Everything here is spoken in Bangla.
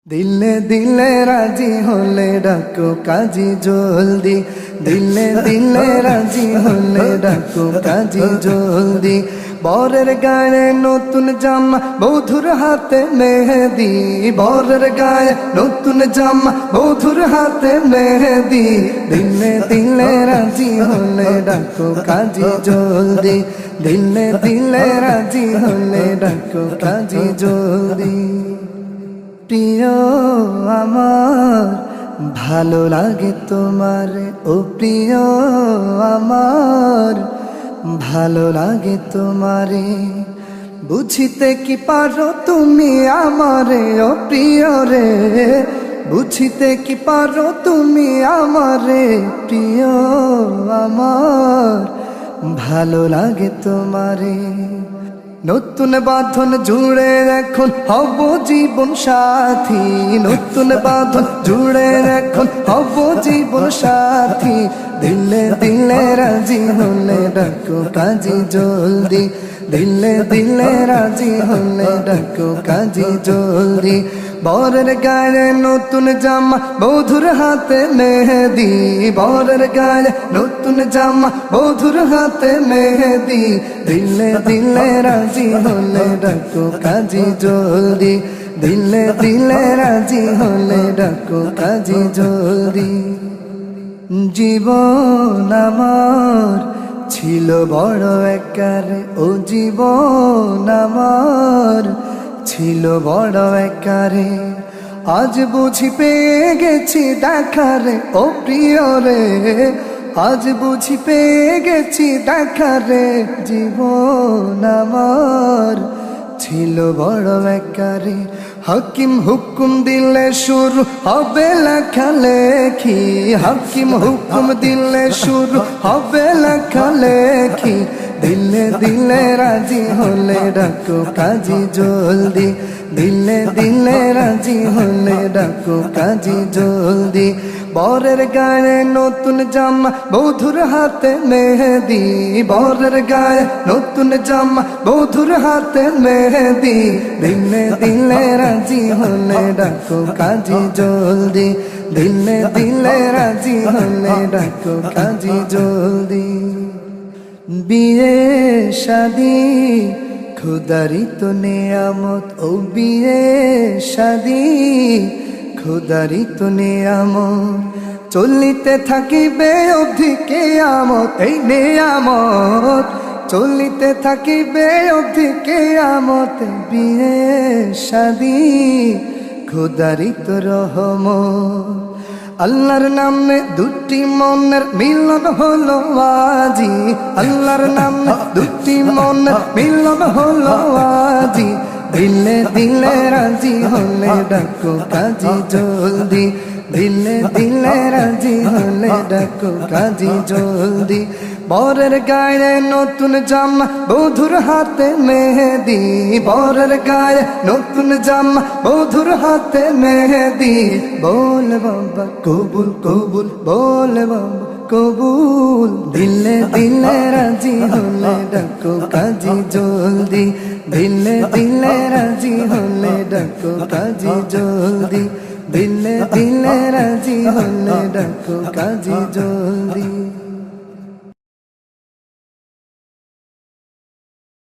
দিলে দিলে রাজি হলে ডাকো কাজী জলদি, দিলে দিলে রাজি হলে ডাকো কাজী জলদি। বরের গায়ে নতুন জামা, বধুর হাতে মেহেদি, বরের গায়ে নতুন জামা, বধুর হাতে মেহেদি। দিলে দিলে রাজি হলে ডাকো কাজী জলদি, দিলে দিলে রাজি হলে ডাকো কাজী জলদি। প্রিয় আমার ভালো লাগে তোমার, ও প্রিয় আমার ভালো লাগে তোমারে। বুঝিতে কি পারো তুমি আমারে, ও প্রিয় রে, বুঝিতে কি পারো তুমি আমারে। প্রিয় আমার ভালো লাগে তোমারে। নতুন বাঁধন জুড়ে এখন হব জীবন সাথী, নতুন বাঁধন জুড়ে এখন হব জীবন সাথী। দিলে দিলে রাজি হলে ডাকো কাজী জলদি, দিলে দিলে রাজি হলে ডাকো কাজী জলদি। বরের গায়ে নতুন জামা, বধুর হাতে মেহেদি, বরের গায়ে নতুন জামা, বধুর হাতে মেহেদি। দিলে দিলে রাজি হলে ডাকো কাজী জলদি, দিলে দিলে রাজি হলে ডাকো কাজী জলদি। জীবন আমার ছিল বড় একারে, ও জীবন আমার ছিল বড় একারে। আজ বুঝি পেয়ে গেছি দেখারে, ও প্রিয় রে, আজ বুঝি পেয়ে গেছি দেখারে। জীবন আমার ছিল বড় একারে। হাকিম হুকুম দিলে শুরু হবে লেখালেখি, হাকিম হুকুম দিলে শুরু হবে লেখালেখি। দিলে দিলে রাজি হলে ডাকো কাজী জলদি, দিলে দিলে রাজি হলে ডাকো কাজী জলদি। বরের গায়ে নতুন জামা, বধুর হাতে মেহেদি, বরের গায়ে নতুন জামা, বধুর হাতে মেহেদি। দিলে দিলে রাজি হলে ডাকো কাজী জলদি, দিলে দিলে রাজি হলে ডাকো কাজী জলদি। বিয়ে শাদি খুদারি তো নেয়ামত, ও বিয়ে শাদি খুদারি তো নেয়ামত। চলিতে থাকিবে অবধি কেয়ামত, এই নেয়ামত চলিতে থাকিবে অবধি কেয়ামত। বিয়ে শাদি খুদারি তো রহমত। আল্লাহর নামে দুটি মনের মিলন হলো আজি, আল্লাহর নামে দুটি মনের মিলন হলো আজি। দিলে দিলে রাজি হলে ডাকো কাজী জলদি, দিলে দিলে রাজি হলে ডাকো কাজী জলদি। বরের গায়ে নতুন জামা, বধুর হাতে মেহেদি, বরের গায়ে নতুন জামা, বধুর হাতে মেহেদি। বল বাবা কবুল কবুল, বল বাবা কবুল। দিলে দিলে রাজি হলে ডাকো কাজী জলদি, দিলে দিলে রাজি হলে ডাকো কাজী জলদি, দিলে দিলে রাজি হলে ডাকো কাজী জলদি।